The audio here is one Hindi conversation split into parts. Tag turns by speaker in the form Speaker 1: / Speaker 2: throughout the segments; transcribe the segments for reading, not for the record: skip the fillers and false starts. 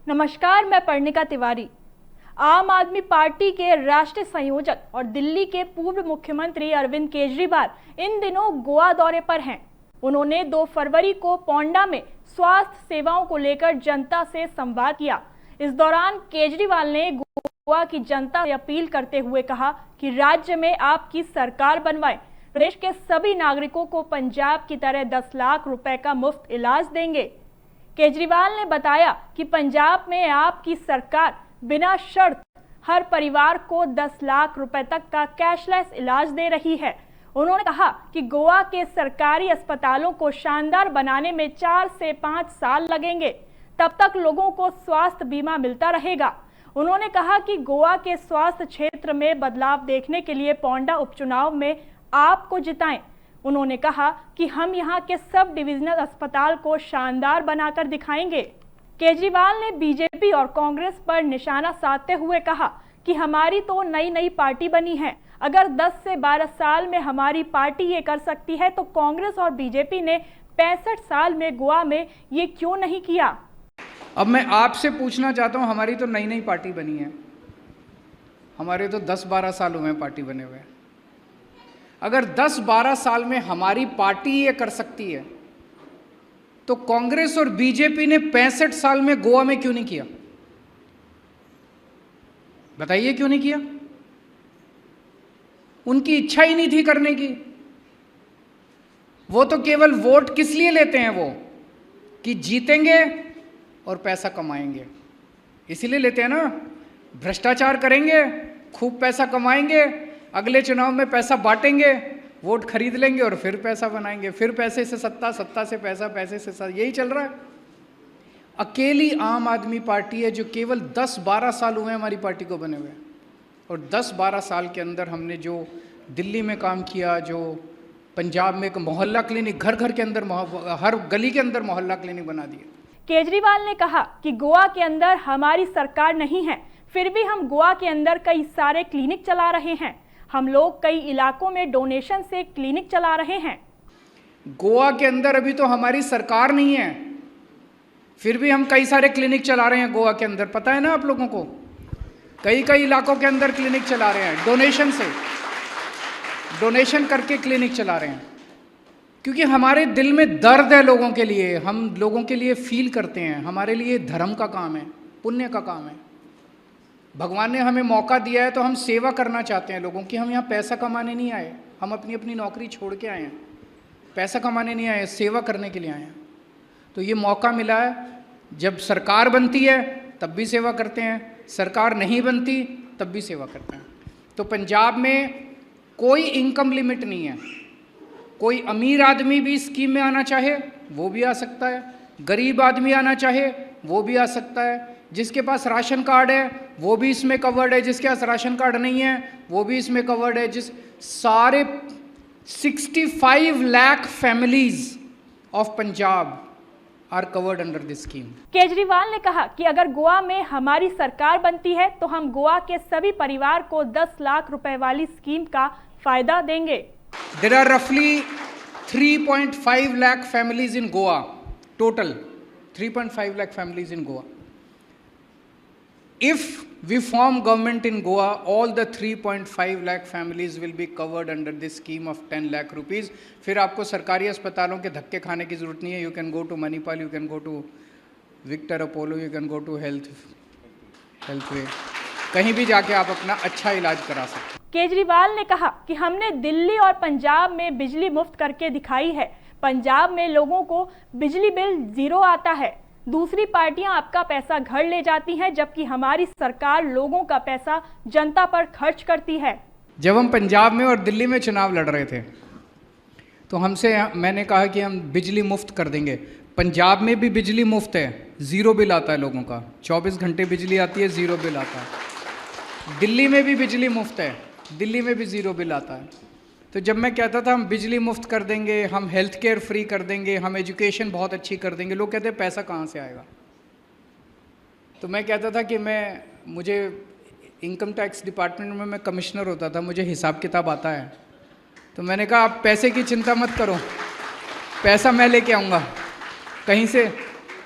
Speaker 1: नमस्कार, मैं पर्णिका तिवारी। आम आदमी पार्टी के राष्ट्रीय संयोजक और दिल्ली के पूर्व मुख्यमंत्री अरविंद केजरीवाल इन दिनों गोवा दौरे पर हैं। उन्होंने 2 फरवरी को पोंडा में स्वास्थ्य सेवाओं को लेकर जनता से संवाद किया। इस दौरान केजरीवाल ने गोवा की जनता से अपील करते हुए कहा कि राज्य में आपकी सरकार बनवाएं। प्रदेश के सभी नागरिकों को पंजाब की तरह 10 लाख रुपए का मुफ्त इलाज देंगे। केजरीवाल ने बताया कि पंजाब में आपकी सरकार बिना शर्त हर परिवार को 10 लाख रुपए तक का कैशलेस इलाज दे रही है। उन्होंने कहा कि गोवा के सरकारी अस्पतालों को शानदार बनाने में 4 से 5 साल लगेंगे, तब तक लोगों को स्वास्थ्य बीमा मिलता रहेगा। उन्होंने कहा कि गोवा के स्वास्थ्य क्षेत्र में बदलाव देखने के लिए पोंडा उपचुनाव में आपको जिताएं। उन्होंने कहा कि हम यहां के सब डिविजनल अस्पताल को शानदार बनाकर दिखाएंगे। केजरीवाल ने बीजेपी और कांग्रेस पर निशाना साधते हुए कहा कि हमारी तो नई पार्टी बनी है। अगर 10 से 12 साल में हमारी पार्टी ये कर सकती है तो कांग्रेस और बीजेपी ने 65 साल में गोवा में ये क्यों नहीं किया।
Speaker 2: अब मैं आपसे पूछना चाहता हूं, हमारी तो नई पार्टी बनी है, हमारे तो 10-12 साल हुए पार्टी बने हुए। अगर 10-12 साल में हमारी पार्टी ये कर सकती है तो कांग्रेस और बीजेपी ने 65 साल में गोवा में क्यों नहीं किया? बताइए क्यों नहीं किया? उनकी इच्छा ही नहीं थी करने की। वो तो केवल वोट किस लिए लेते हैं, वो कि जीतेंगे और पैसा कमाएंगे, इसीलिए लेते हैं ना। भ्रष्टाचार करेंगे, खूब पैसा कमाएंगे, अगले चुनाव में पैसा बांटेंगे, वोट खरीद लेंगे और फिर पैसा बनाएंगे, फिर पैसे से सत्ता, सत्ता से पैसा, पैसे से सत्ता, यही चल रहा है। अकेली आम आदमी पार्टी है जो केवल 10-12 साल हुए हमारी पार्टी को बने हुए, और 10-12 साल के अंदर हमने जो दिल्ली में काम किया, जो पंजाब में एक मोहल्ला क्लिनिक, घर घर के अंदर, हर गली के अंदर मोहल्ला क्लिनिक बना दिए।
Speaker 1: केजरीवाल ने कहा कि गोवा के अंदर हमारी सरकार नहीं है, फिर भी हम गोवा के अंदर कई सारे क्लिनिक चला रहे हैं। हम लोग कई इलाकों में डोनेशन से क्लिनिक चला रहे हैं।
Speaker 2: गोवा के अंदर अभी तो हमारी सरकार नहीं है, फिर भी हम कई सारे क्लिनिक चला रहे हैं गोवा के अंदर। पता है ना आप लोगों को, कई इलाकों के अंदर क्लिनिक चला रहे हैं, डोनेशन से, डोनेशन करके क्लिनिक चला रहे हैं। क्योंकि हमारे दिल में दर्द है लोगों के लिए, हम लोगों के लिए फील करते हैं। हमारे लिए धर्म का काम है, पुण्य का काम है। भगवान ने हमें मौका दिया है तो हम सेवा करना चाहते हैं लोगों की। हम यहाँ पैसा कमाने नहीं आए, हम अपनी नौकरी छोड़ के आए हैं, पैसा कमाने नहीं आए, सेवा करने के लिए आए हैं। तो ये मौका मिला है, जब सरकार बनती है तब भी सेवा करते हैं, सरकार नहीं बनती तब भी सेवा करते हैं। तो पंजाब में कोई इनकम लिमिट नहीं है, कोई अमीर आदमी भी स्कीम में आना चाहे वो भी आ सकता है, गरीब आदमी आना चाहे वो भी आ सकता है, जिसके पास राशन कार्ड है वो भी इसमें कवर्ड है, जिसके पास राशन कार्ड नहीं है वो भी इसमें कवर्ड है। जिस सारे 65 lakh families of Punjab are covered under this scheme.
Speaker 1: Kejriwal ने कहा कि अगर गोवा में हमारी सरकार बनती है तो हम गोवा के सभी परिवार को 10 लाख रुपए वाली स्कीम का फायदा देंगे।
Speaker 2: There are roughly 3.5 lakh families in Goa, total 3.5 lakh families in Goa. If we form government in Goa, all the 3.5 lakh families will be covered under this scheme of 10 lakh rupees. फिर आपको सरकारी अस्पतालों के धक्के खाने की जरूरत नहीं है। You can go to Manipal, you can go to Victor Apollo, you can go to Healthway. कहीं भी जाके आप अपना अच्छा इलाज करा सकते हैं।
Speaker 1: केजरीवाल ने कहा कि हमने दिल्ली और पंजाब में बिजली मुफ्त करके दिखाई है। पंजाब में लोगों को बिजली बिल 0 आता है। दूसरी पार्टियां आपका पैसा घर ले जाती हैं, जबकि हमारी सरकार लोगों का पैसा जनता पर खर्च करती है।
Speaker 2: जब हम पंजाब में और दिल्ली में चुनाव लड़ रहे थे तो मैंने कहा कि हम बिजली मुफ्त कर देंगे। पंजाब में भी बिजली मुफ्त है, 0 बिल आता है लोगों का, 24 घंटे बिजली आती है, 0 बिल आता है। दिल्ली में भी बिजली मुफ्त है, दिल्ली में भी 0 बिल आता है। तो जब मैं कहता था हम बिजली मुफ्त कर देंगे, हम हेल्थ केयर फ्री कर देंगे, हम एजुकेशन बहुत अच्छी कर देंगे, लोग कहते हैं पैसा कहाँ से आएगा। तो मैं कहता था कि मुझे इनकम टैक्स डिपार्टमेंट में मैं कमिश्नर होता था, मुझे हिसाब किताब आता है। तो मैंने कहा आप पैसे की चिंता मत करो, पैसा मैं लेके आऊँगा कहीं से।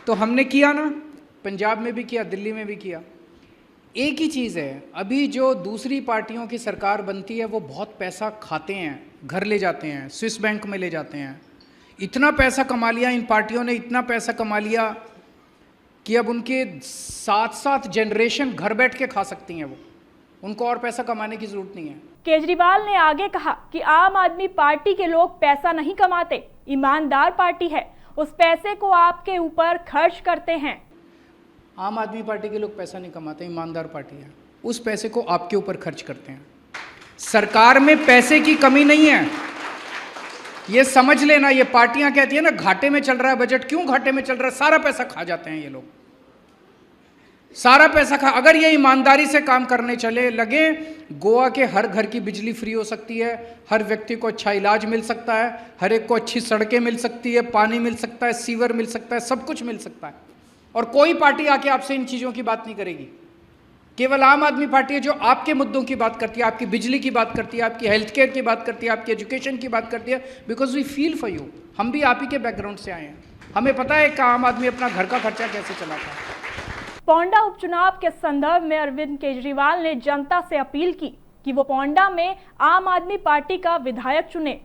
Speaker 2: तो हमने किया ना, पंजाब में भी किया, दिल्ली में भी किया। एक ही चीज़ है, अभी जो दूसरी पार्टियों की सरकार बनती है वो बहुत पैसा खाते हैं, घर ले जाते हैं, स्विस बैंक में ले जाते हैं। इतना पैसा कमा लिया इन पार्टियों ने, इतना पैसा कमा लिया कि अब उनके 7-7 जनरेशन घर बैठ के खा सकती हैं वो, उनको और पैसा कमाने की जरूरत नहीं है।
Speaker 1: केजरीवाल ने आगे कहा कि आम आदमी पार्टी के लोग पैसा नहीं कमाते, ईमानदार पार्टी है, उस पैसे को आपके ऊपर खर्च करते हैं।
Speaker 2: आम आदमी पार्टी के लोग पैसा नहीं कमाते, ईमानदार पार्टी है, उस पैसे को आपके ऊपर खर्च करते हैं। सरकार में पैसे की कमी नहीं है, ये समझ लेना। ये पार्टियां कहती है ना घाटे में चल रहा है बजट, क्यों घाटे में चल रहा है? सारा पैसा खा जाते हैं ये लोग, सारा पैसा खा। अगर ये ईमानदारी से काम करने चले लगे, गोवा के हर घर की बिजली फ्री हो सकती है, हर व्यक्ति को अच्छा इलाज मिल सकता है, हर एक को अच्छी सड़कें मिल सकती है, पानी मिल सकता है, सीवर मिल सकता है, सब कुछ मिल सकता है। और कोई पार्टी आके आपसे इन चीज़ों की बात नहीं करेगी। केवल आम आदमी पार्टी है जो आपके मुद्दों की बात करती है, आपकी बिजली की बात करती है, आपकी हेल्थ केयर की बात करती है, आपकी एजुकेशन की बात करती है, because we feel for you. हम भी आप ही के बैकग्राउंड से आए हैं, हमें पता है कि आम आदमी अपना घर का खर्चा कैसे चलाता है।
Speaker 1: पोंडा उपचुनाव के संदर्भ में अरविंद केजरीवाल ने जनता से अपील की कि वो पोंडा में आम आदमी पार्टी का विधायक चुने।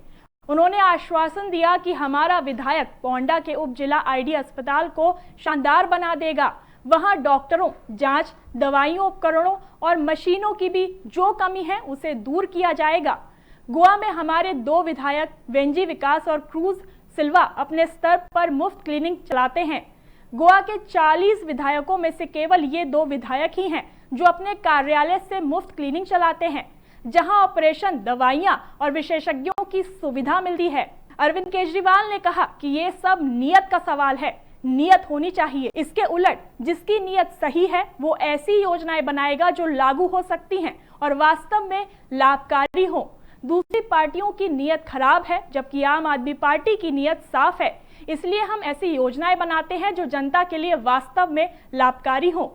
Speaker 1: उन्होंने आश्वासन दिया कि हमारा विधायक पोंडा के उप जिला आईडी अस्पताल को शानदार बना देगा। वहां डॉक्टरों, जांच, दवाइयों, उपकरणों और मशीनों की भी जो कमी है उसे दूर किया जाएगा। गोवा में हमारे 2 विधायक वेंजी विकास और क्रूज सिल्वा अपने स्तर पर मुफ्त क्लीनिंग चलाते हैं। गोवा के 40 विधायकों में से केवल ये 2 विधायक ही हैं जो अपने कार्यालय से मुफ्त क्लीनिंग चलाते हैं, जहां ऑपरेशन, दवाइयां और विशेषज्ञों की सुविधा मिलती है। अरविंद केजरीवाल ने कहा कि ये सब नियत का सवाल है, नियत होनी चाहिए। इसके उलट जिसकी नियत सही है वो ऐसी योजनाएं बनाएगा जो लागू हो सकती हैं और वास्तव में लाभकारी हो। दूसरी पार्टियों की नियत खराब है, जबकि आम आदमी पार्टी की नियत साफ है। इसलिए हम ऐसी योजनाएं बनाते हैं जो जनता के लिए वास्तव में लाभकारी हो।